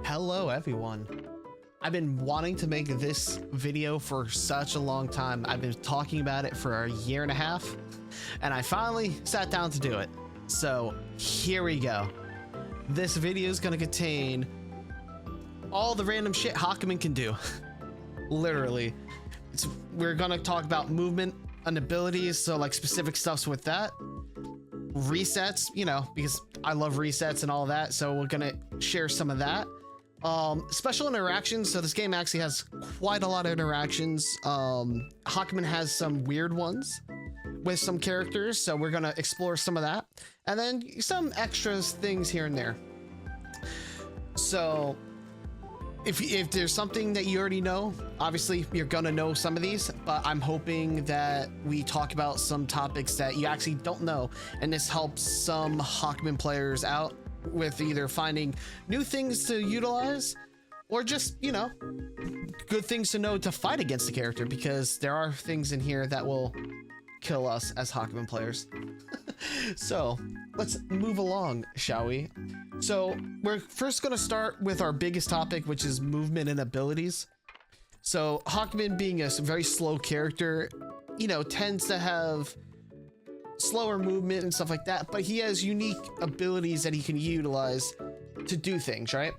Hello everyone. I've been wanting to make this video for such a long time. I've been talking about it for a year and a half, and I finally sat down to do it. So here we go. This video is going to contain all the random shit Hakumen can do. Literally. We're going to talk about movement and abilities, so like specific stuffs with that. Resets, you know, because I love resets and all that, so we're going to share some of that. Special interactions, so this game actually has quite a lot of interactions. Hakumen has some weird ones with some characters, so we're gonna explore some of that, and then some extras things here and there. So if there's something that you already know, obviously you're gonna know some of these, but I'm hoping that we talk about some topics that you actually don't know, and this helps some Hakumen players out with either finding new things to utilize or just, you know, good things to know to fight against the character, because there are things in here that will kill us as Hakumen players. So let's move along, shall we? So we're first going to start with our biggest topic, which is movement and abilities. So Hakumen, being a very slow character, you know, tends to have slower movement and stuff like that, but he has unique abilities that he can utilize to do things, right?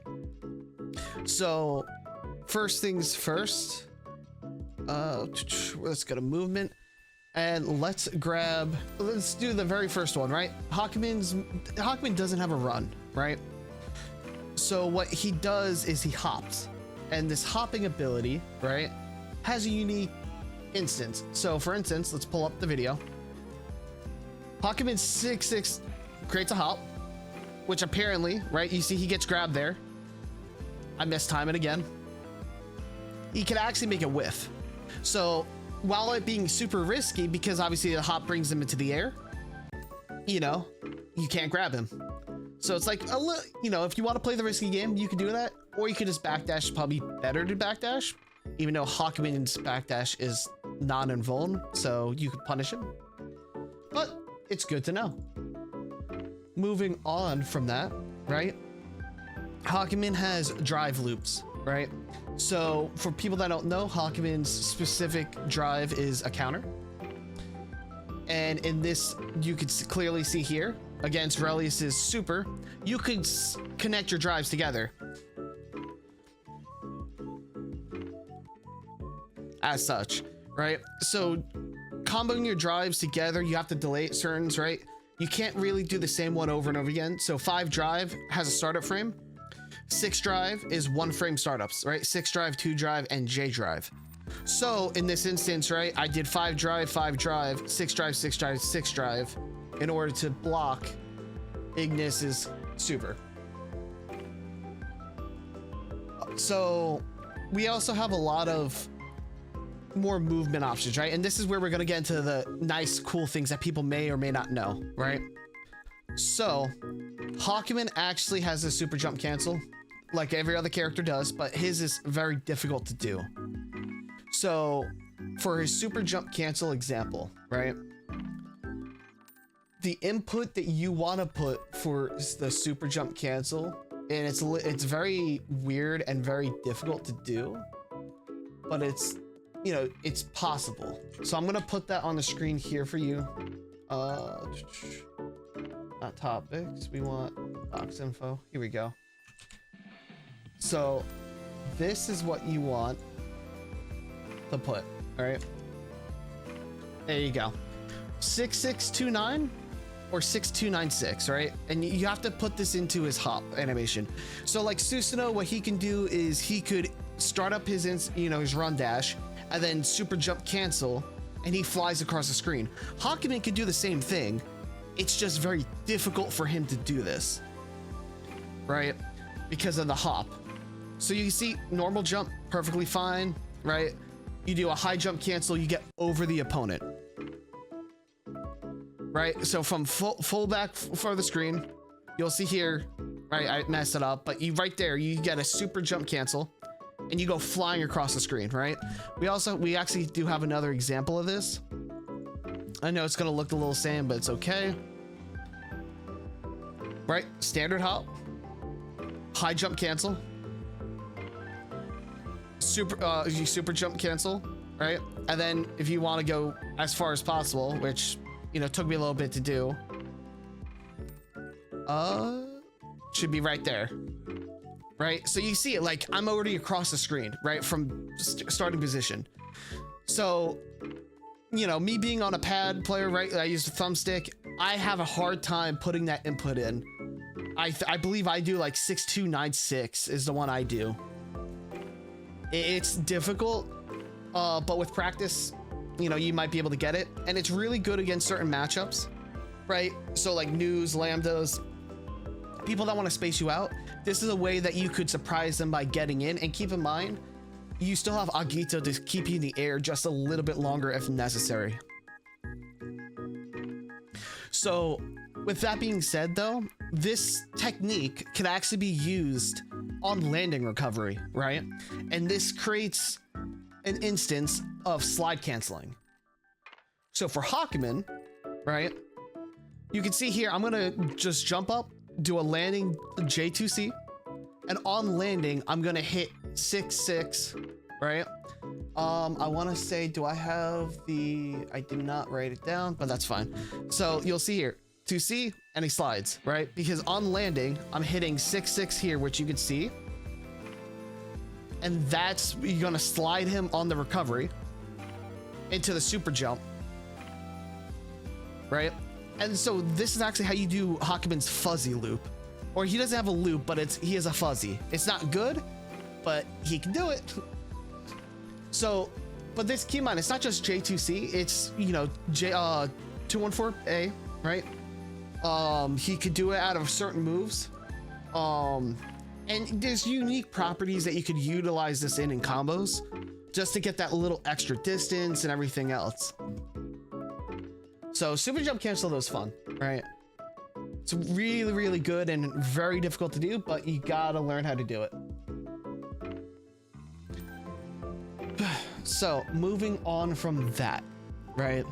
So first things first, let's go to movement and let's do the very first one, right? Hakumen doesn't have a run, right? So what he does is he hops, and this hopping ability, right, has a unique instance. So for instance, let's pull up the video. Hakumen 6-6 creates a hop, which apparently, right, you see he gets grabbed there. I mistime it again. He can actually make a whiff. So while it being super risky, because obviously the hop brings him into the air, you know, you can't grab him. So it's like, you know, if you want to play the risky game, you can do that, or you can just backdash. It's probably better to backdash, even though Hakumen's backdash is non-invuln, so you can punish him. But it's good to know. Moving on from that, right? Hakumen has drive loops, right? So for people that don't know, Hakumen's specific drive is a counter. And in this, you could clearly see here, against Relius' super, you could connect your drives together as such, right? So comboing your drives together, you have to delay certain, right? You can't really do the same one over and over again. So 5 drive has a startup frame. 6 drive is 1 frame startups, right? 6 drive, 2 drive, and J drive. So in this instance, right, I did 5 drive, 5 drive, 6 drive, 6 drive, 6 drive in order to block Ignis's super. So we also have a lot of more movement options, right? And this is where we're going to get into the nice, cool things that people may or may not know, right? So Hakumen actually has a super jump cancel like every other character does, but his is very difficult to do. So for his super jump cancel example, right, the input that you want to put for the super jump cancel, and it's very weird and very difficult to do, but it's, you know, it's possible. So I'm gonna put that on the screen here for you. Not topics, we want box info. Here we go. So this is what you want to put, all right? There you go. 6629 or 6296, right? And you have to put this into his hop animation. So like Susano'o, what he can do is he could start up his his run dash, and then super jump cancel, and he flies across the screen. Hakumen can do the same thing. It's just very difficult for him to do this, right? Because of the hop. So you see normal jump, perfectly fine, right? You do a high jump cancel, you get over the opponent, right? So from full back for the screen, you'll see here, right? I messed it up, but right there, you get a super jump cancel, and you go flying across the screen, right? We actually do have another example of this. I know it's gonna look a little same, but it's okay. Right, standard hop, high jump cancel, you super jump cancel, right? And then if you want to go as far as possible, which, you know, took me a little bit to do, should be right there, right? So you see it, like I'm already across the screen, right, from starting position. So, you know, me being on a pad player, right, I use a thumbstick, I have a hard time putting that input in. I believe I do like 6296 is the one I do. It's difficult, but with practice, you know, you might be able to get it. And it's really good against certain matchups, right? So like news, lambdas, people that want to space you out. This is a way that you could surprise them by getting in. And keep in mind, you still have Agito to keep you in the air just a little bit longer if necessary. So with that being said though, this technique can actually be used on landing recovery, right? And this creates an instance of slide canceling. So for Hakumen, right, you can see here, I'm gonna just jump up, do a landing J2C, and on landing, I'm gonna hit 6-6, right? I wanna say, do I have I did not write it down, but that's fine. So you'll see here, 2C, and he slides, right? Because on landing, I'm hitting 6-6 here, which you can see. And that's, you're gonna slide him on the recovery into the super jump, right? And so this is actually how you do Hakumen's fuzzy loop. Or he doesn't have a loop, but he has a fuzzy. It's not good, but he can do it. So, but this, keep in mind, it's not just J2C, it's, you know, 214A, right? He could do it out of certain moves. And there's unique properties that you could utilize this in combos just to get that little extra distance and everything else. So super jump cancel was fun, right? It's really, really good and very difficult to do, but you gotta learn how to do it. So moving on from that, right?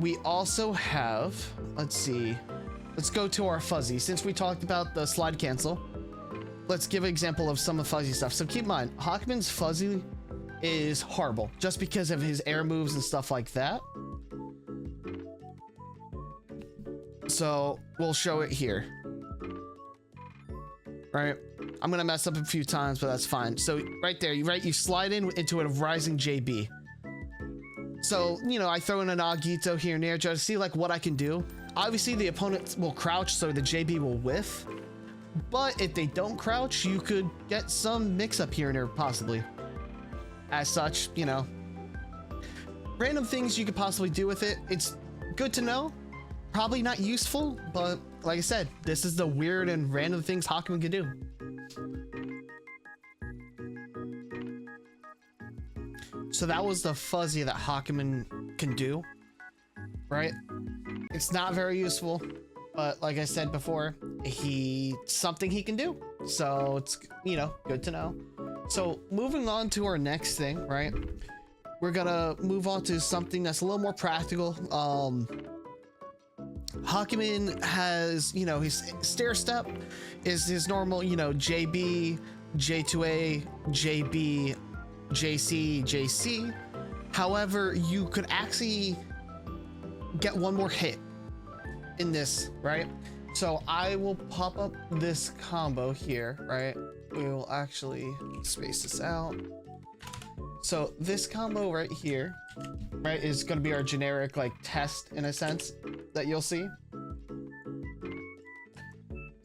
We also have, let's see, let's go to our fuzzy. Since we talked about the slide cancel, let's give an example of some of the fuzzy stuff. So keep in mind, Hakumen's fuzzy is horrible just because of his air moves and stuff like that. So we'll show it here. Right? I'm gonna mess up a few times, but that's fine. So right there, you slide into a rising JB. So, you know, I throw in an Agito here and there just to see like what I can do. Obviously the opponent will crouch, so the JB will whiff. But if they don't crouch, you could get some mix up here and there possibly. As such, you know, random things you could possibly do with it. It's good to know. Probably not useful, but like I said, this is the weird and random things Hakumen can do. So that was the fuzzy that Hakumen can do, right? It's not very useful, but like I said before, something he can do. So it's, you know, good to know. So moving on to our next thing, right? We're gonna move on to something that's a little more practical. Hakumen has, you know, his stair step is his normal, you know, JB, J2A, JB, JC, JC. However, you could actually get one more hit in this, right? So I will pop up this combo here, right? We will actually space this out. So this combo right here, right, is going to be our generic like test in a sense that you'll see.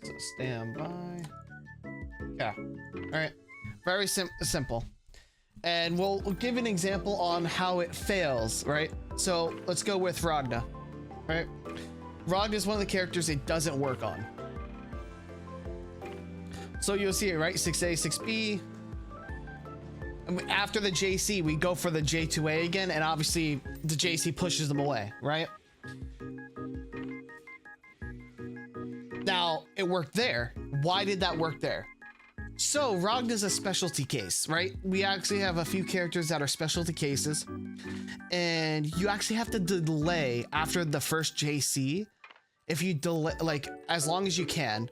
So stand by. Yeah. All right. Very simple. And we'll give an example on how it fails, right? So let's go with Ragna, right? Ragna is one of the characters it doesn't work on. So you'll see it, right? 6A, 6B. After the JC, we go for the J2A again, and obviously the JC pushes them away, right? Now, it worked there. Why did that work there? So, Ragna's a specialty case, right? We actually have a few characters that are specialty cases, and you actually have to delay after the first JC. If you delay, like, as long as you can,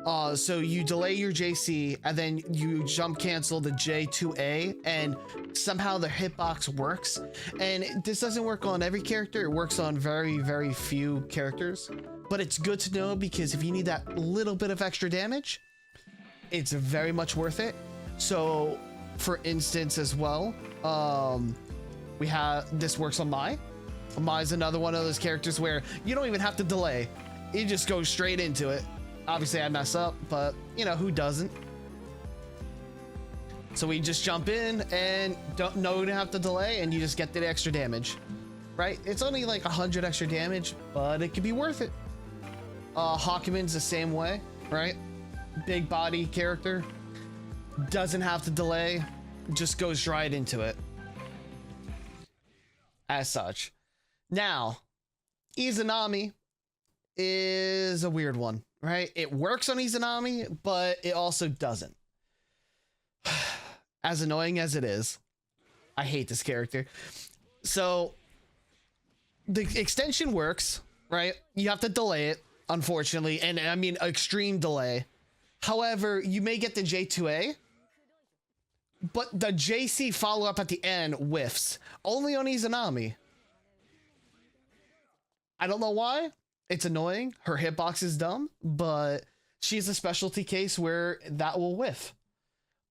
So you delay your JC and then you jump cancel the J2A, and somehow the hitbox works. And this doesn't work on every character. It works on very, very few characters, but it's good to know because if you need that little bit of extra damage, it's very much worth it. So for instance as well, we have, this works on Mai. Mai's another one of those characters where you don't even have to delay. You just go straight into it. Obviously I mess up, but you know, who doesn't? So we just jump in and don't have to delay, and you just get the extra damage, right? It's only like 100 extra damage, but it could be worth it. Hakumen's the same way, right? Big body character, doesn't have to delay, just goes right into it. As such. Now, Izanami is a weird one, right? It works on Izanami, but it also doesn't. As annoying as it is, I hate this character. So the extension works, right? You have to delay it, unfortunately, and I mean extreme delay. However, you may get the J2A, but the JC follow-up at the end whiffs. Only on Izanami. I don't know why. It's annoying. Her hitbox is dumb, but she's a specialty case where that will whiff.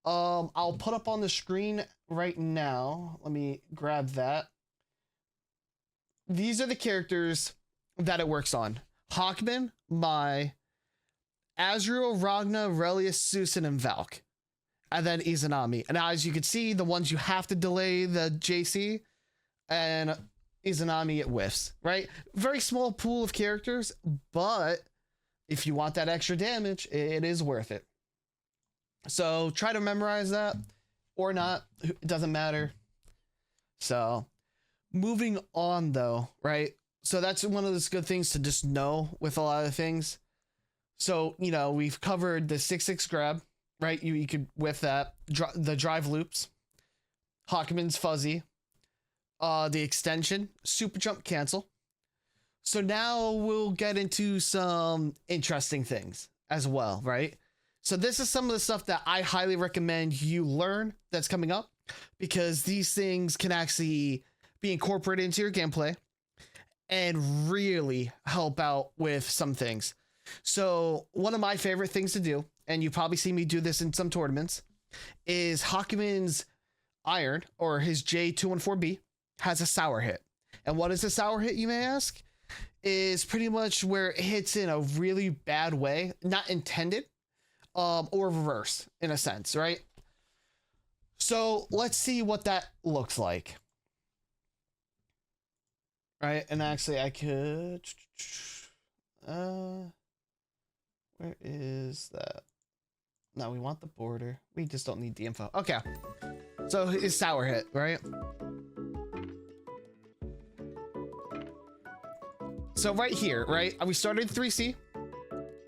I'll put up on the screen right now. Let me grab that. These are the characters that it works on. Hakumen, Mai, Azrael, Ragna, Relius, Susan, and Valk. And then Izanami. And as you can see, the ones you have to delay the JC, and Izanami, it whiffs, right? Very small pool of characters, but if you want that extra damage, it is worth it. So try to memorize that or not, it doesn't matter. So moving on though, right? So that's one of those good things to just know with a lot of things. So, you know, we've covered the 6-6 grab, right? You could whiff that, the drive loops, Hakumen's fuzzy, the extension, super jump cancel. So now we'll get into some interesting things as well, right? So this is some of the stuff that I highly recommend you learn that's coming up, because these things can actually be incorporated into your gameplay and really help out with some things. So one of my favorite things to do, and you probably see me do this in some tournaments, is Hakumen's iron, or his J214B, has a sour hit. And what is a sour hit, you may ask? Is pretty much where it hits in a really bad way, not intended, or reverse in a sense, right? So let's see what that looks like. Right, and actually I could, where is that? No, we want the border. We just don't need the info. Okay, so it's sour hit, right? So right here, right, we started 3C.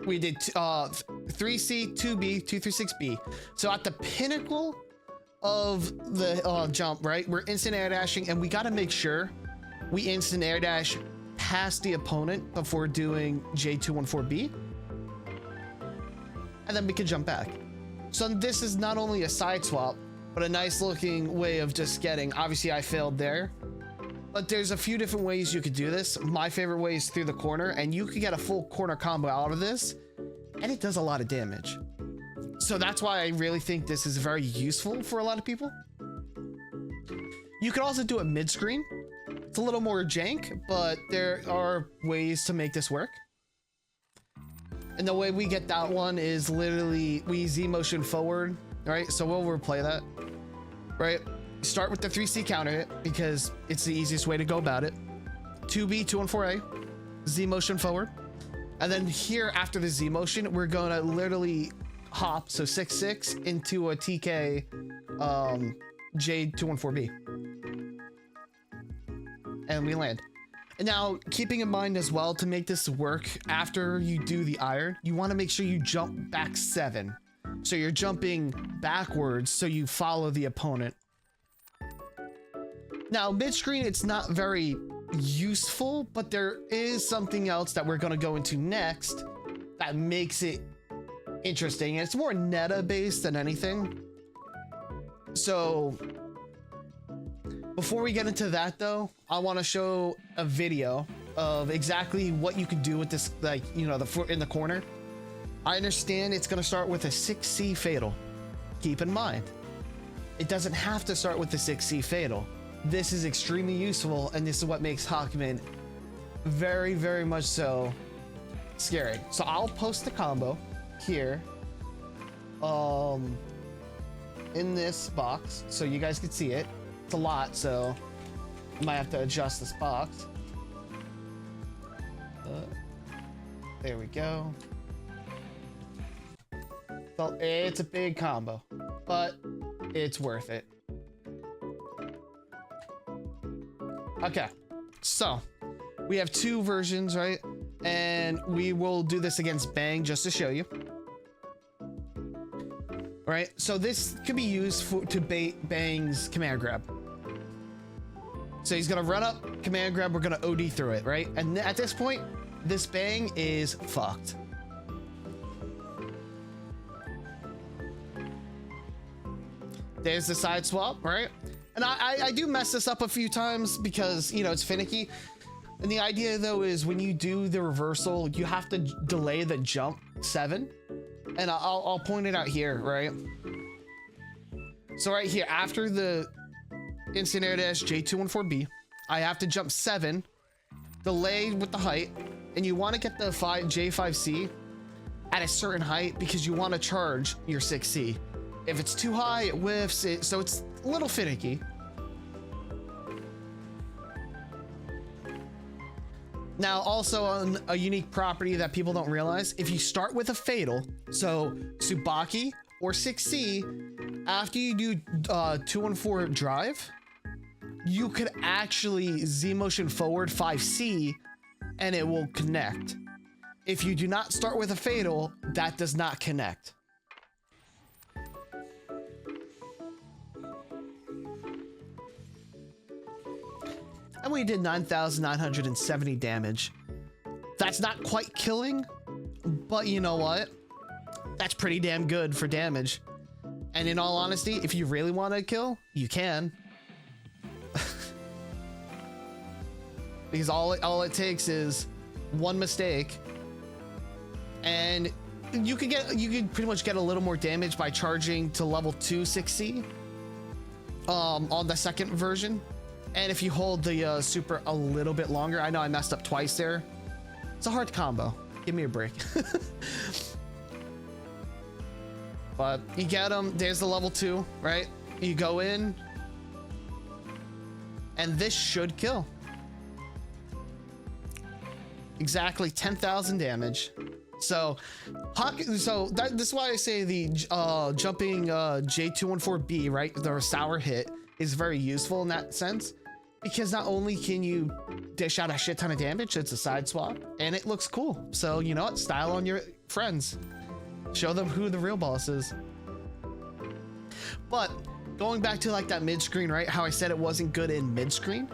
We did 3C, 2B, 236B. So at the pinnacle of the jump, right, we're instant air dashing, and we got to make sure we instant air dash past the opponent before doing J214B, and then we can jump back. So this is not only a side swap, but a nice looking way of just getting, obviously I failed there, but there's a few different ways you could do this. My favorite way is through the corner, and you could get a full corner combo out of this, and it does a lot of damage. So that's why I really think this is very useful for a lot of people. You could also do it mid-screen. It's a little more jank, but there are ways to make this work. And the way we get that one is literally we Z motion forward, right? So we'll replay that, right? Start with the 3C counter hit because it's the easiest way to go about it. 2B, 214A, Z motion forward. And then here after the Z motion, we're gonna literally hop, so 6-6 into a TK J214B. And we land. And now, keeping in mind as well, to make this work after you do the iron, you want to make sure you jump back 7. So you're jumping backwards so you follow the opponent. Now, mid-screen, it's not very useful, but there is something else that we're going to go into next that makes it interesting. It's more NETA based than anything. So before we get into that though, I want to show a video of exactly what you can do with this, like, you know, the foot in the corner. I understand it's going to start with a 6C fatal. Keep in mind, it doesn't have to start with the 6C fatal. This is extremely useful, and this is what makes Hakumen very, very much so scary. So I'll post the combo here in this box so you guys can see it. It's a lot, so I might have to adjust this box. There we go. So it's a big combo, but it's worth it. Okay, so we have two versions, right? And we will do this against Bang just to show you. Right, so this could be used to bait Bang's command grab. So he's gonna run up, command grab, we're gonna OD through it, right? And at this point, this Bang is fucked. There's the side swap, right? And I do mess this up a few times because, you know, it's finicky. And the idea though is when you do the reversal, you have to delay the jump 7. And I'll point it out here, right? So right here, after the instant air dash J214B, I have to jump 7, delay with the height, and you want to get the J5C at a certain height because you want to charge your 6C. If it's too high, it whiffs, so it's a little finicky. Now, also on a unique property that people don't realize, if you start with a fatal, so Tsubaki or 6C, after you do 214 drive, you could actually Z motion forward 5C and it will connect. If you do not start with a fatal, that does not connect. And we did 9,970 damage. That's not quite killing, but you know what? That's pretty damn good for damage. And in all honesty, if you really want to kill, you can. Because all it takes is one mistake, and you could pretty much get a little more damage by charging to level 2 6C on the second version. And if you hold the super a little bit longer, I know I messed up twice there. It's a hard combo. Give me a break. But you get them. There's the level 2, right? You go in, and this should kill. Exactly 10,000 damage. So this is why I say the jumping J214B, right? The sour hit is very useful in that sense. Because not only can you dish out a shit ton of damage, it's a side swap, and it looks cool. So, you know what? Style on your friends. Show them who the real boss is. But going back to like that mid-screen, right? How I said it wasn't good in mid-screen.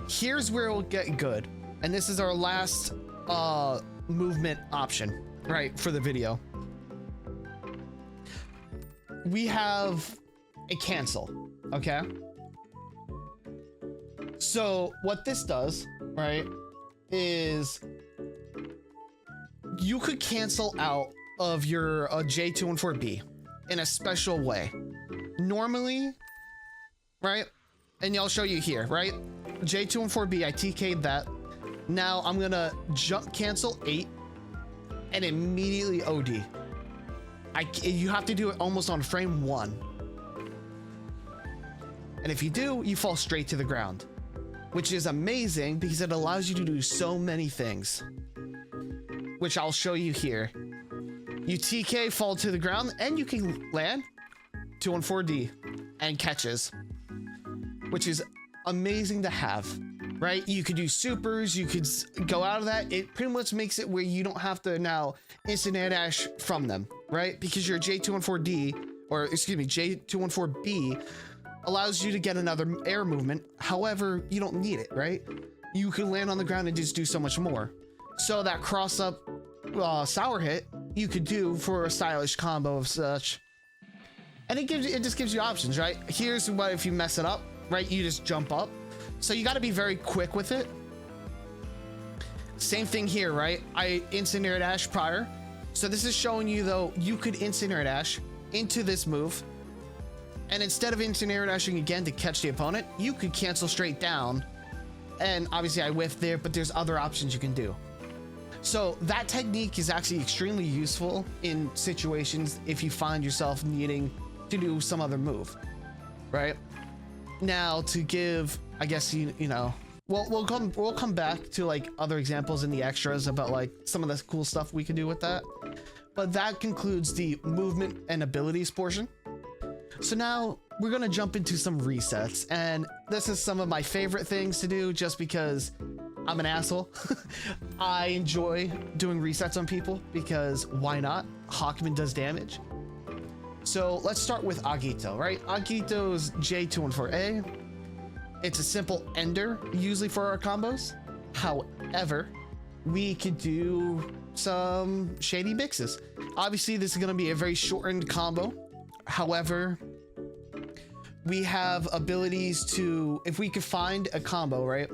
Here's where it'll get good. And this is our last movement option, right? For the video. We have a cancel, okay? So what this does, right, is you could cancel out of your J214B in a special way. Normally, right, and I'll show you here, right, J214B, I TK'd that. Now I'm gonna jump cancel 8 and immediately OD. You have to do it almost on frame 1. And if you do, you fall straight to the ground, which is amazing because it allows you to do so many things, which I'll show you here. You TK, fall to the ground, and you can land 214D and catches, which is amazing to have, right? You could do supers, you could go out of that. It pretty much makes it where you don't have to now instant air dash from them, right? Because your J214D, or excuse me, J214B allows you to get another air movement. However, you don't need it, right? You can land on the ground and just do so much more. So that cross up sour hit you could do for a stylish combo of such. And it just gives you options, right? Here's what if you mess it up, right? You just jump up. So you got to be very quick with it. Same thing here, right? I instant air dash prior. So this is showing you though, you could instant air dash into this move. And instead of instant air dashing again to catch the opponent, you could cancel straight down. And obviously I whiffed there, but there's other options you can do. So that technique is actually extremely useful in situations if you find yourself needing to do some other move, right? Now to give, I guess, you know, we'll come back to like other examples in the extras about like some of the cool stuff we can do with that. But that concludes the movement and abilities portion. So now we're gonna jump into some resets, and this is some of my favorite things to do just because I'm an asshole. I enjoy doing resets on people because why not? Hakumen does damage. So let's start with Agito, right? Agito's J214A. It's a simple ender, usually for our combos. However, we could do some shady mixes. Obviously, this is going to be a very shortened combo. However, we have abilities to, if we could find a combo, right,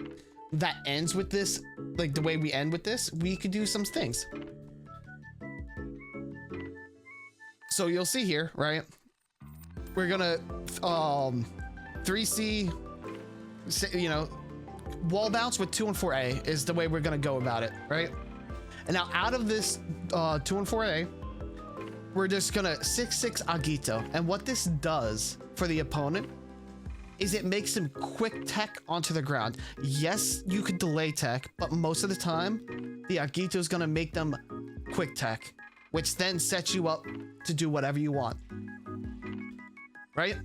that ends with this, like the way we end with this, we could do some things. So you'll see here, right? We're gonna 3C, you know, wall bounce with 2 and 4A is the way we're gonna go about it, right? And now out of this 2 and 4A, we're just gonna 6-6 Agito. And what this does for the opponent is it makes him quick tech onto the ground. Yes, you could delay tech, but most of the time, the Agito is gonna make them quick tech, which then sets you up to do whatever you want. Right?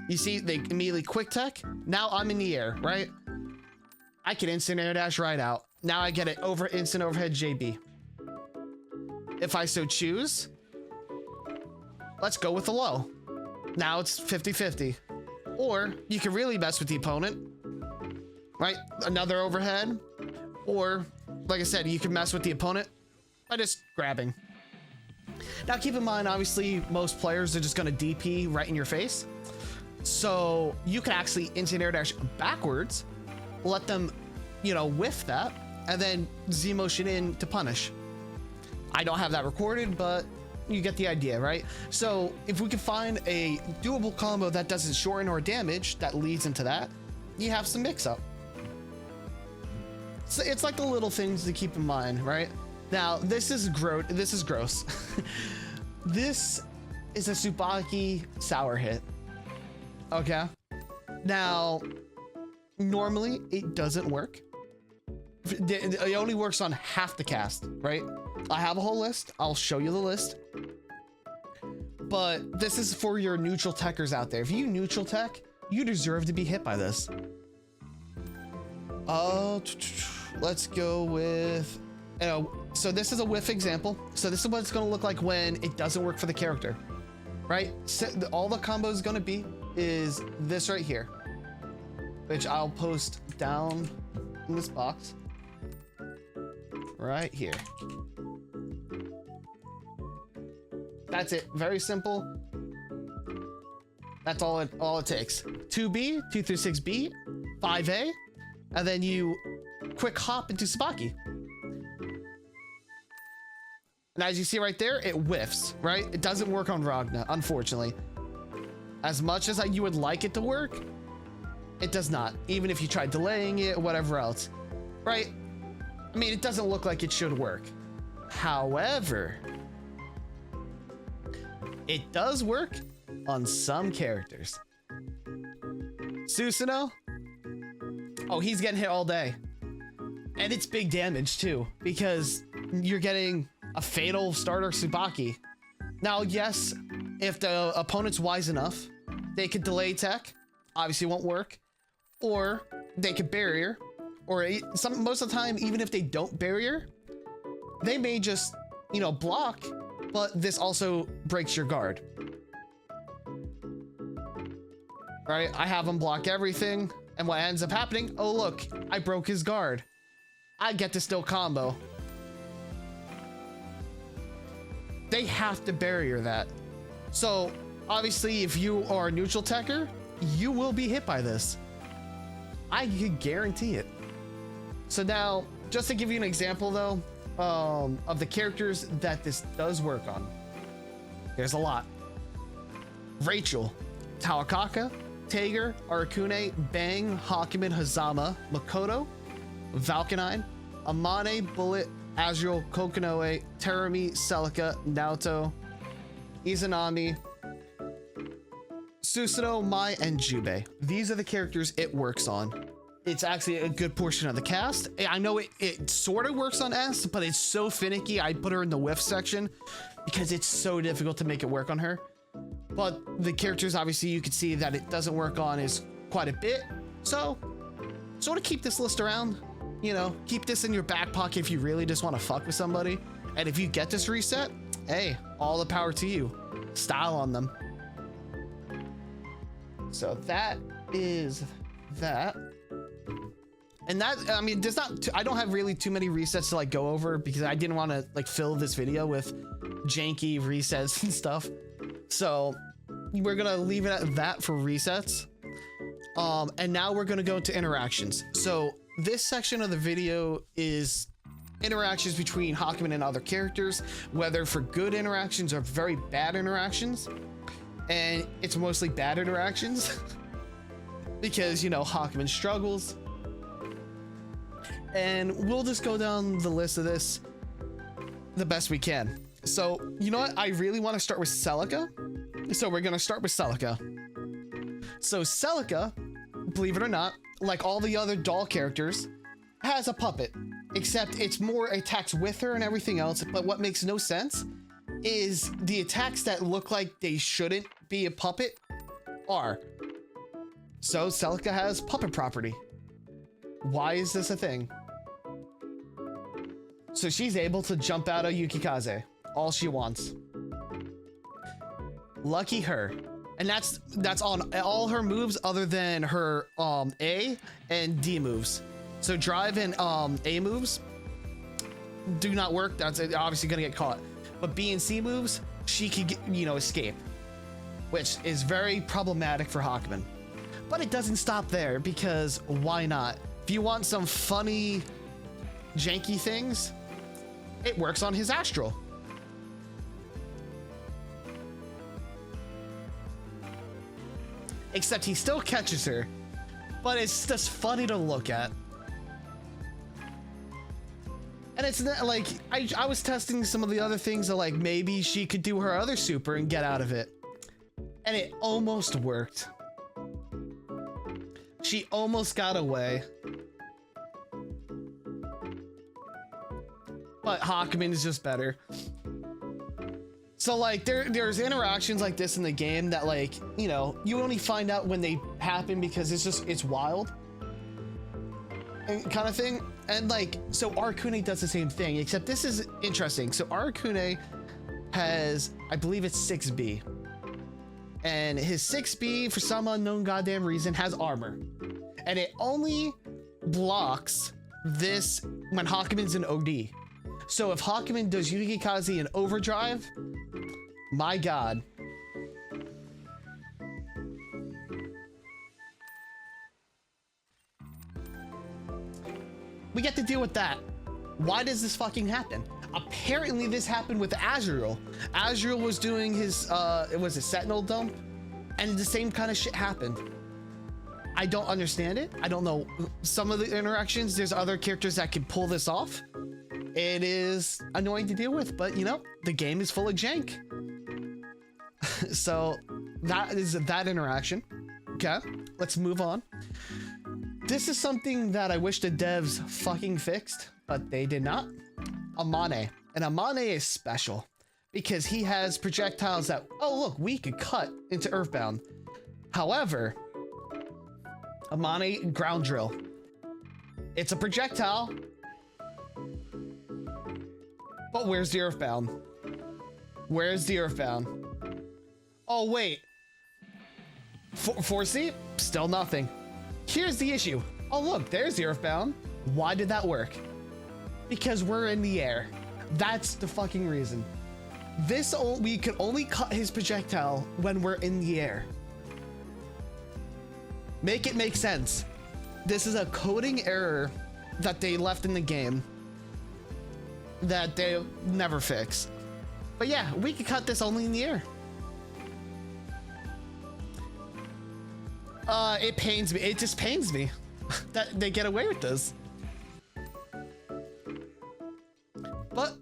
You see, they immediately quick tech. Now I'm in the air, right? I can instant air dash right out. Now I get it over instant overhead JB. If I so choose, let's go with the low. Now it's 50-50. Or you can really mess with the opponent, right? Another overhead. Or, like I said, you can mess with the opponent by just grabbing. Now keep in mind, obviously, most players are just gonna DP right in your face. So you can actually instant air dash backwards, let them, you know, whiff that, and then Z motion in to punish. I don't have that recorded, but you get the idea, right? So if we can find a doable combo that doesn't shorten or damage that leads into that, you have some mix up. So it's like the little things to keep in mind, right? Now this is gross. This is gross. This is a Tsubaki sour hit. Okay. Now, normally it doesn't work. It only works on half the cast, right? I have a whole list. I'll show you the list. But this is for your neutral techers out there. If you neutral tech, you deserve to be hit by this. Let's go with, you know, so this is a whiff example. So this is what it's going to look like when it doesn't work for the character, right? So all the combo is going to be is this right here, which I'll post down in this box right here. That's it. Very simple. That's all it takes. 2B, 2 through 6B, 5A, and then you quick hop into Tsubaki. And as you see right there, it whiffs, right? It doesn't work on Ragna, unfortunately. As much as you would like it to work, it does not. Even if you try delaying it or whatever else, right? I mean, it doesn't look like it should work. However, it does work on some characters. Susano'o, oh, he's getting hit all day. And it's big damage too, because you're getting a fatal starter Tsubaki. Now, yes, if the opponent's wise enough, they could delay tech, obviously won't work, or they could barrier, or most of the time, even if they don't barrier, they may just, you know, block, but this also breaks your guard. Right? I have him block everything, and what ends up happening, oh look, I broke his guard. I get to still combo. They have to barrier that. So obviously, if you are a neutral techer, you will be hit by this. I can guarantee it. So now, just to give you an example though, of the characters that this does work on. There's a lot. Rachel, Tawakaka, Tager, Arakune, Bang, Hakumen, Hazama, Makoto, Valkanine, Amane, Bullet, Azrael, Kokonoe, Terumi, Celica, Naoto, Izanami, Susano'o, Mai, and Jubei. These are the characters it works on. It's actually a good portion of the cast. I know it sort of works on S, but it's so finicky. I put her in the whiff section because it's so difficult to make it work on her. But the characters, obviously, you can see that it doesn't work on is quite a bit. So sort of keep this list around, you know, keep this in your back pocket if you really just want to fuck with somebody. And if you get this reset, hey, all the power to you. Style on them. So that is that. And that, I mean, there's not, I don't have really too many resets to like go over because I didn't want to like fill this video with janky resets and stuff. So we're going to leave it at that for resets. And now we're going to go into interactions. So this section of the video is interactions between Hakumen and other characters, whether for good interactions or very bad interactions. And it's mostly bad interactions because, you know, Hakumen struggles. And we'll just go down the list of this the best we can. So, you know what? I really want to start with Celica. So we're going to start with Celica. So Celica, believe it or not, like all the other doll characters, has a puppet. Except it's more attacks with her and everything else. But what makes no sense is the attacks that look like they shouldn't be a puppet are. So Celica has puppet property. Why is this a thing? So she's able to jump out of Yukikaze all she wants. Lucky her. And that's on all her moves other than her A and D moves. So drive and A moves do not work. That's obviously gonna get caught. But B and C moves, she can get, you know, escape, which is very problematic for Hakumen. But it doesn't stop there because why not? If you want some funny, janky things, it works on his Astral. Except he still catches her, but it's just funny to look at. And it's not like, I was testing some of the other things that like maybe she could do her other super and get out of it. And it almost worked. She almost got away. But Hakumen is just better. So like there's interactions like this in the game that like, you know, you only find out when they happen because it's wild. And kind of thing. And like, so Arakune does the same thing, except this is interesting. So Arakune has, I believe it's 6B. And his 6B, for some unknown goddamn reason, has armor. And it only blocks this when Hakumen's in OD. So if Hakumen does Yukikaze in overdrive, my god. We get to deal with that. Why does this fucking happen? Apparently this happened with Azrael. Azrael was doing his, it was a Sentinel dump, and the same kind of shit happened. I don't understand it. I don't know some of the interactions. There's other characters that can pull this off. It is annoying to deal with, but you know, the game is full of jank. So that is that interaction. Okay, let's move on. This is something that I wish the devs fucking fixed, but they did not. Amane. And Amane is special because he has projectiles that, oh look, we could cut into Earthbound. However, Amane ground drill. It's a projectile. But where's the Earthbound? Where's the Earthbound? Oh wait. 4C? Still nothing. Here's the issue. Oh look, there's the Earthbound. Why did that work? Because we're in the air. That's the fucking reason. we can only cut his projectile when we're in the air. Make it make sense. This is a coding error that they left in the game that they'll never fix. But yeah, we can cut this only in the air. It pains me. It just pains me that they get away with this. But,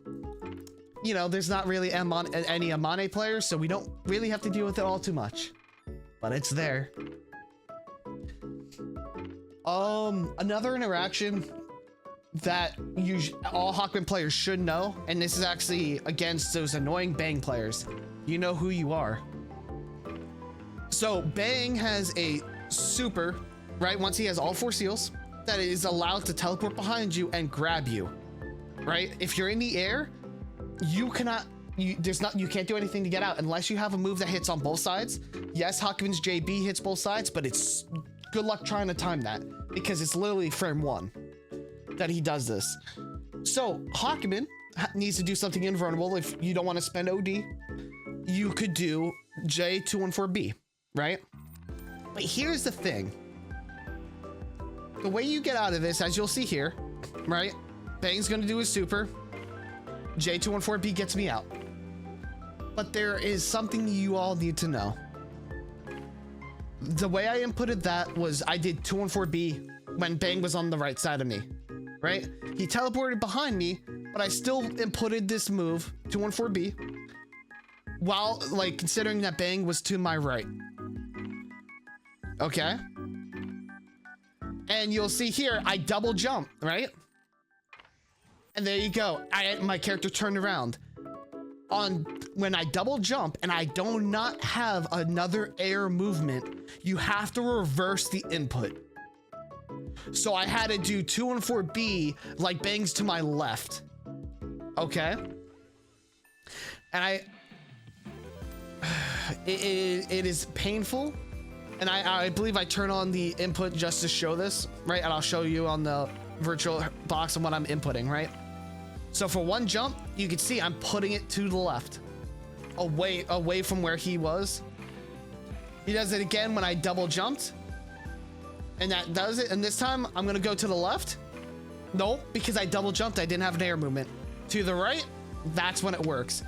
you know, there's not really any Amane players, so we don't really have to deal with it all too much. But it's there. Another interaction that all Hakumen players should know, and this is actually against those annoying Bang players. You know who you are. So Bang has a super, right? Once he has all 4 seals, that is allowed to teleport behind you and grab you, right? If you're in the air, you cannot, you can't do anything to get out unless you have a move that hits on both sides. Yes, Hakumen's JB hits both sides, but it's good luck trying to time that because it's literally frame 1 that he does this. So Hakumen needs to do something invulnerable. If you don't want to spend OD, you could do J214B, right? But here's the thing. The way you get out of this, as you'll see here, right? Bang's gonna do his super. J214B gets me out. But there is something you all need to know. The way I inputted that was I did 214B when Bang was on the right side of me, right? He teleported behind me, but I still inputted this move, 214B, while like considering that Bang was to my right. Okay. And you'll see here, I double jump, right? And there you go. My character turned around. When I double jump and I do not have another air movement, you have to reverse the input. So I had to do 214B like Bang's to my left. Okay. And it is painful. And I believe I turn on the input just to show this, right? And I'll show you on the virtual box and what I'm inputting, right? So for one jump, you can see I'm putting it to the left, away from where he was. He does it again when I double jumped, and that does it. And this time I'm gonna go to the left. Nope, because I double jumped, I didn't have an air movement. To the right, that's when it works.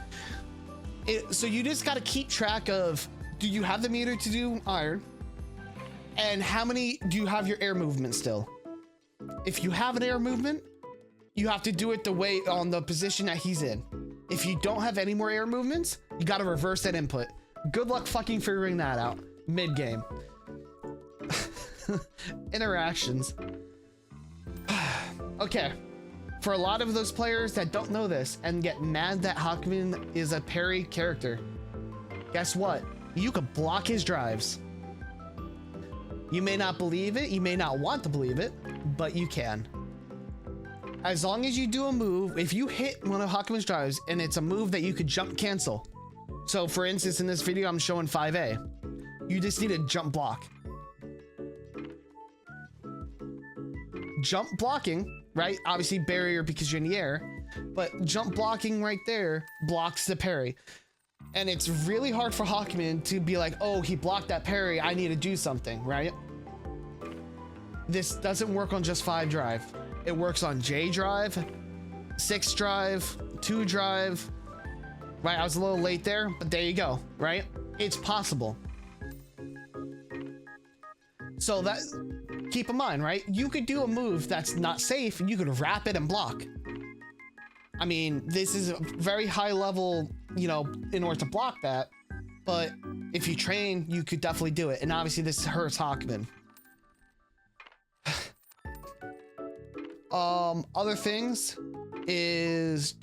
So you just gotta keep track of, do you have the meter to do iron? And how many do you have your air movement still? If you have an air movement, you have to do it the way on the position that he's in. If you don't have any more air movements, you got to reverse that input. Good luck fucking figuring that out mid game. Interactions. Okay. For a lot of those players that don't know this and get mad that Hakumen is a parry character, guess what? You can block his drives. You may not believe it, you may not want to believe it, but you can. As long as you do a move, if you hit one of Hakumen's drives and it's a move that you could jump cancel. So for instance, in this video, I'm showing 5A. You just need a jump block. Jump blocking, right? Obviously barrier because you're in the air, but jump blocking right there blocks the parry. And it's really hard for Hakumen to be like, oh, he blocked that parry, I need to do something, right? This doesn't work on just 5 drive. It works on J drive, 6 drive, 2 drive, right? I was a little late there, but there you go, right? It's possible. So that, keep in mind, right? You could do a move that's not safe and you could wrap it and block. I mean, this is a very high level, you know, in order to block that, but if you train, you could definitely do it. And obviously this hurts Hakumen. Other things is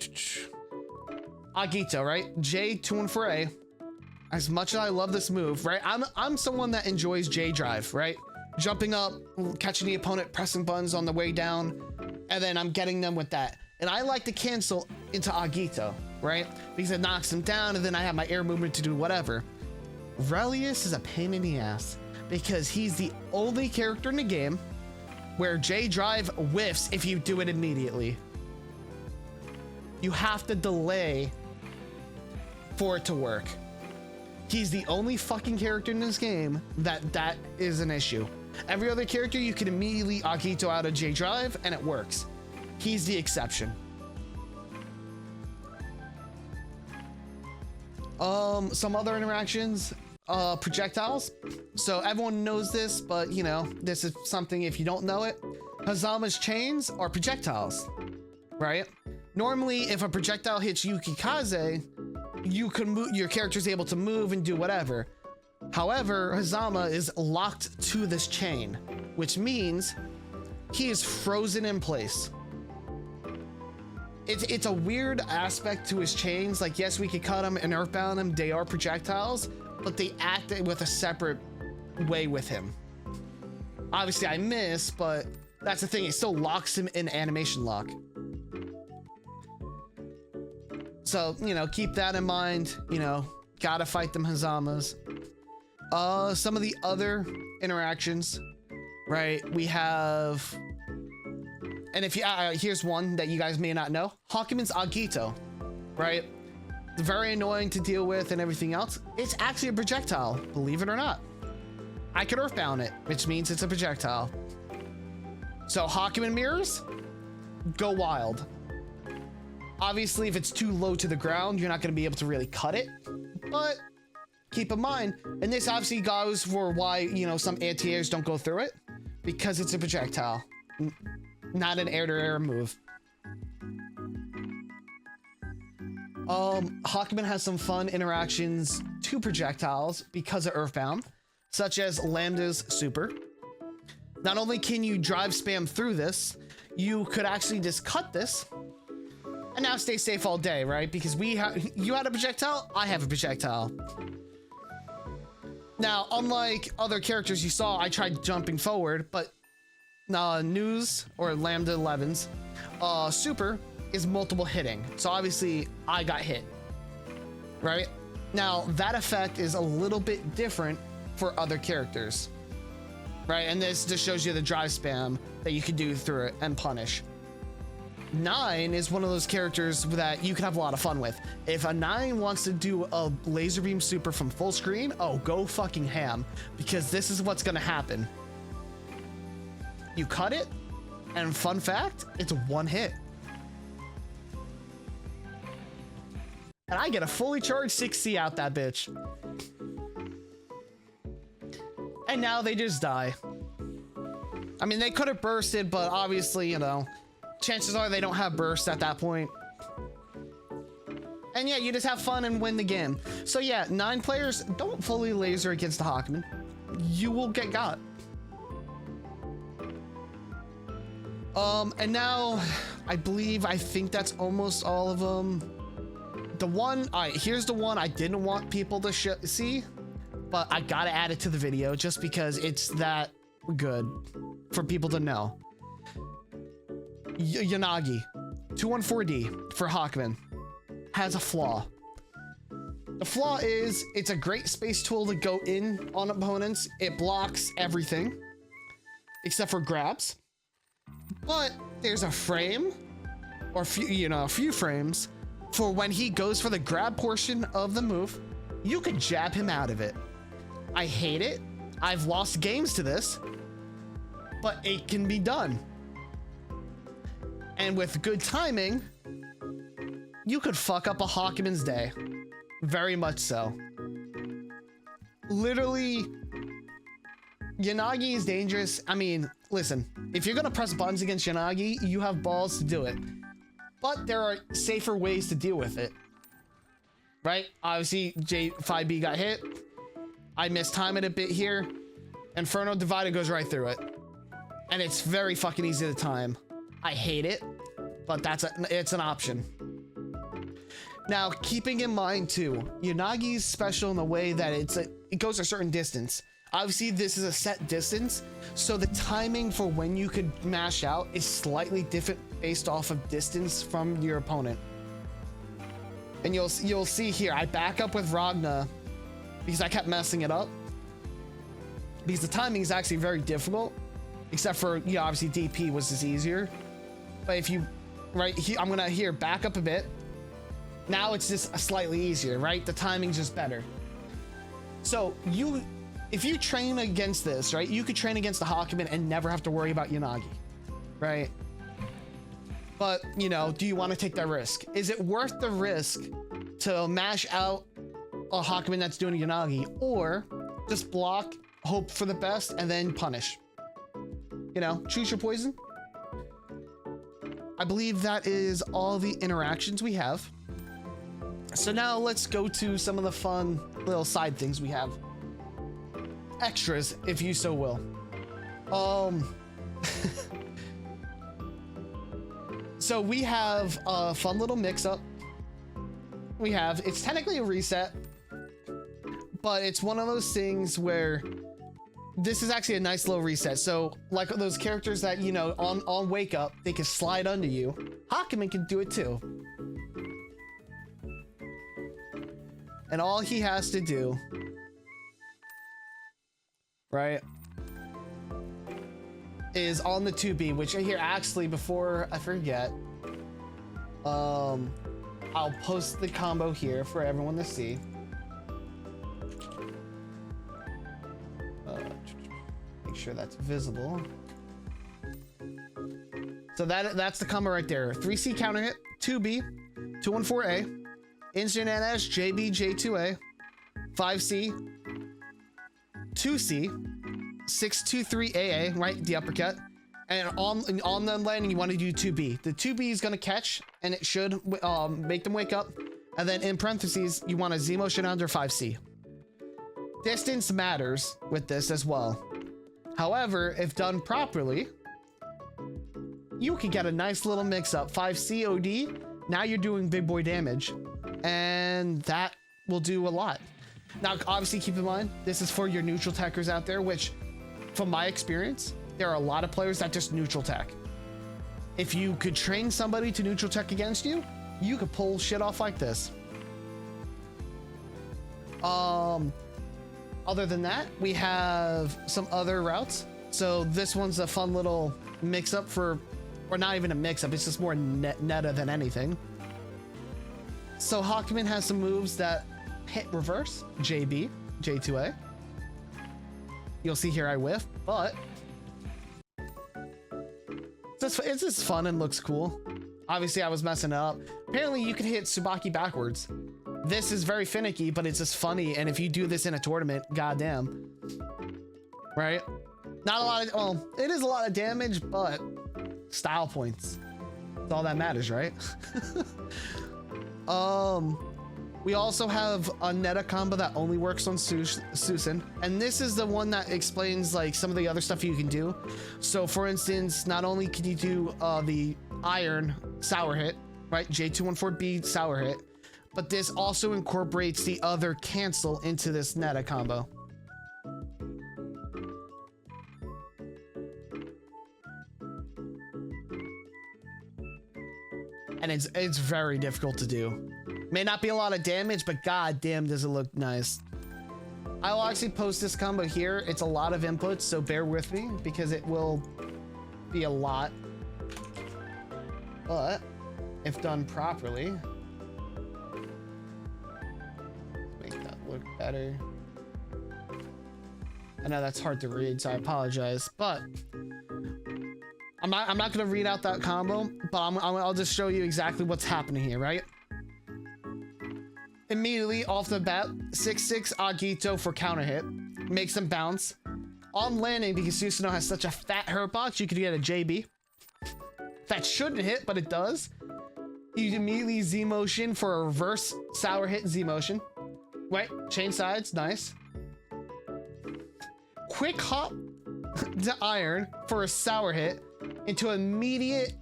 Agito, right? J214A. As much as I love this move, right? I'm someone that enjoys J drive, right? Jumping up, catching the opponent, pressing buttons on the way down, and then I'm getting them with that. And I like to cancel into Agito, right? Because it knocks them down and then I have my air movement to do whatever. Relius is a pain in the ass because he's the only character in the game where J drive whiffs if you do it immediately. You have to delay for it to work. He's the only fucking character in this game that is an issue. Every other character you can immediately Agito out of J drive and it works. He's the exception. Some other interactions, projectiles. So everyone knows this, but you know, this is something if you don't know it. Hazama's chains are projectiles, right? Normally, if a projectile hits Yukikaze, you can move, your character's able to move and do whatever. However, Hazama is locked to this chain, which means he is frozen in place. It's a weird aspect to his chains. Like, yes, we could cut them and earthbound them. They are projectiles, but they act with a separate way with him. Obviously, I miss, but that's the thing. It still locks him in animation lock. So, you know, keep that in mind. You know, gotta fight them Hazamas. Some of the other interactions, right? We have, and if you, here's one that you guys may not know. Hakumen's Agito, right? It's very annoying to deal with and everything else. It's actually a projectile, believe it or not. I could earthbound it, which means it's a projectile. So Hakumen mirrors, go wild. Obviously, if it's too low to the ground, you're not going to be able to really cut it, but keep in mind, and this obviously goes for why, you know, some anti-airs don't go through it, because it's a projectile, not an air-to-air move. Hakumen has some fun interactions to projectiles because of Earthbound, such as Lambda's super. Not only can you drive spam through this, you could actually just cut this and now stay safe all day, right? Because you had a projectile, I have a projectile. Now, unlike other characters you saw, I tried jumping forward, but News or Lambda 11's super is multiple hitting. So obviously I got hit, right? Now that effect is a little bit different for other characters, right? And this just shows you the drive spam that you can do through it and punish. 9 is one of those characters that you can have a lot of fun with. If a 9 wants to do a laser beam super from full screen, oh, go fucking ham, because this is what's gonna happen. You cut it, and fun fact, it's one hit. And I get a fully charged 6C out that bitch. And now they just die. I mean, they could have bursted, but obviously, you know, chances are they don't have burst at that point. And yeah, you just have fun and win the game. So yeah, 9 players, don't fully laser against the Hakumen. You will get got. And now, I think that's almost all of them. The one, all right, here's the one I didn't want people to see, but I gotta add it to the video just because it's that good for people to know. Yanagi, 214D for Hakumen, has a flaw. The flaw is it's a great space tool to go in on opponents. It blocks everything except for grabs, but there's a frame or a few frames for when he goes for the grab portion of the move. You could jab him out of it. I hate it. I've lost games to this, but it can be done. And with good timing, you could fuck up a Hakumen's day. Very much so. Literally, Yanagi is dangerous. I mean, listen, if you're gonna press buttons against Yanagi, you have balls to do it. But there are safer ways to deal with it. Right? Obviously, J5B got hit. I mistime it a bit here. Inferno Divider goes right through it. And it's very fucking easy to time. I hate it, but it's an option. Now, keeping in mind too, Yanagi's special in the way that it goes a certain distance. Obviously, this is a set distance, so the timing for when you could mash out is slightly different based off of distance from your opponent. And you'll see here, I back up with Ragna because I kept messing it up. Because the timing is actually very difficult, except for, you know, obviously DP was just easier. But if you, right here, I'm gonna back up a bit. Now it's just slightly easier, right? The timing's just better. So if you train against this, right, you could train against the Hakumen and never have to worry about Yanagi, right? But, you know, do you want to take that risk? Is it worth the risk to mash out a Hakumen that's doing Yanagi, or just block, hope for the best, and then punish? You know, choose your poison. I believe that is all the interactions we have. So now let's go to some of the fun little side things we have. Extras, if you so will. So we have a fun little mix-up. It's technically a reset, but it's one of those things where this is actually a nice little reset. So like those characters that, you know, on wake up, they can slide under you. Hakumen can do it too. And all he has to do, right, is on the 2B, which here, actually, before I forget, I'll post the combo here for everyone to see. Make sure that's visible. So that's the combo right there. 3C counter hit, 2B, 214A, instant NS, JB, J2A, 5C, 2C, 623AA, right, the uppercut, and on the landing you want to do 2B. The 2B is going to catch, and it should make them wake up, and then in parentheses you want a Z motion under 5C. Distance matters with this as well. However, if done properly, you can get a nice little mix-up. 5C OD, now you're doing big boy damage, and that will do a lot. Now, obviously, keep in mind, this is for your neutral techers out there, which, from my experience, there are a lot of players that just neutral tech. If you could train somebody to neutral tech against you, you could pull shit off like this. Other than that, we have some other routes. So this one's a fun little mix-up for, or not even a mix-up, it's just more NETA than anything. So Hakumen has some moves that hit reverse, JB, J2A. You'll see here I whiff, but it's just fun and looks cool. Obviously I was messing up. Apparently you can hit Tsubaki backwards. This is very finicky, but it's just funny, and if you do this in a tournament, goddamn. Right? Not a lot of, well, it is a lot of damage, but style points. That's all that matters, right? We also have a NETA combo that only works on Susan, and this is the one that explains like some of the other stuff you can do. So for instance, not only can you do the iron sour hit, right, J214B sour hit, but this also incorporates the other cancel into this NETA combo. And it's very difficult to do. May not be a lot of damage, but goddamn does it look nice. I will actually post this combo here. It's a lot of inputs, so bear with me because it will be a lot. But if done properly, make that look better. I know that's hard to read, so I apologize, but I'm not gonna read out that combo, but I'll just show you exactly what's happening here, right? Immediately off the bat, 6-6 Agito for counter hit, makes them bounce. On landing, because Susano'o has such a fat hurt box, you could get a JB. That shouldn't hit, but it does. You immediately Z motion for a reverse sour hit Z motion. Right, chain sides, nice. Quick hop to iron for a sour hit into immediate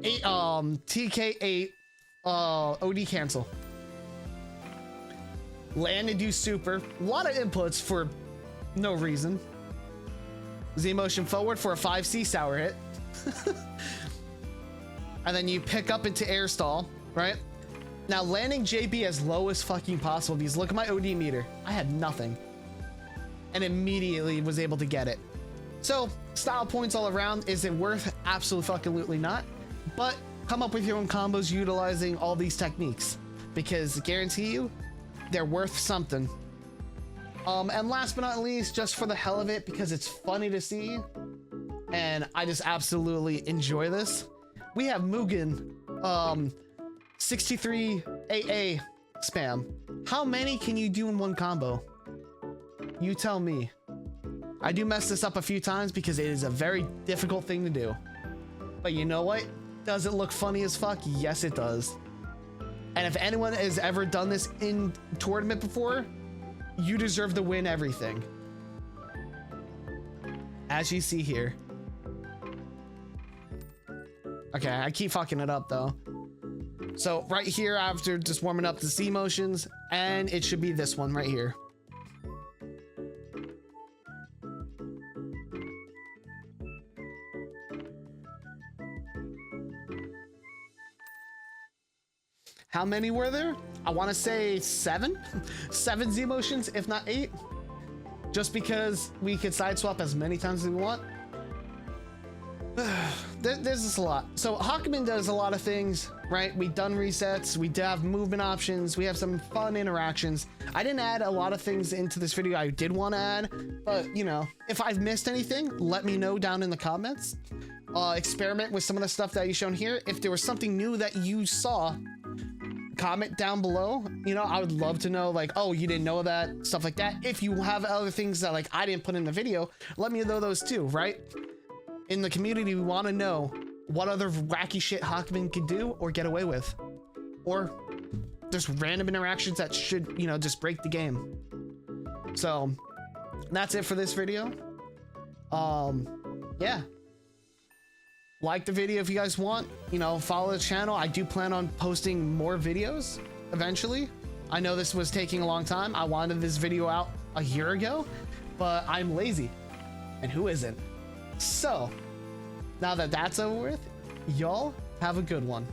TK8 OD cancel. Land and do super. A lot of inputs for no reason. Z motion forward for a 5C sour hit. And then you pick up into air stall, right? Now landing JB as low as fucking possible, because look at my OD meter. I had nothing. And immediately was able to get it. So style points all around. Is it worth? Absolutely fucking not. But come up with your own combos utilizing all these techniques. because guarantee you they're worth something. And last but not least, just for the hell of it, because it's funny to see and I just absolutely enjoy this, we have Mugen 63AA spam. How many can you do in one combo? You tell me. I do mess this up a few times because it is a very difficult thing to do. But you know what? Does it look funny as fuck? Yes, it does. And if anyone has ever done this in tournament before, you deserve to win everything. As you see here. Okay, I keep fucking it up though. So right here, after just warming up the Z motions, and it should be this one right here. How many were there? I want to say 7 Z motions, if not 8, just because we could side swap as many times as we want. There's just a lot. So Hakumen does a lot of things, right? We've done resets, we have movement options, we have some fun interactions. I didn't add a lot of things into this video I did want to add, but you know, if I've missed anything, let me know down in the comments. Experiment with some of the stuff that you've shown here. If there was something new that you saw, comment down below. You know, I would love to know, like, oh, you didn't know that, stuff like that. If you have other things that like I didn't put in the video, let me know those too, right? In the community, we want to know what other wacky shit Hakumen could do or get away with, or just random interactions that should, you know, just break the game. So that's it for this video. Yeah, like the video if you guys want, you know, follow the channel. I do plan on posting more videos eventually. I know this was taking a long time. I wanted this video out a year ago, but I'm lazy, and who isn't? So now that that's over with, y'all have a good one.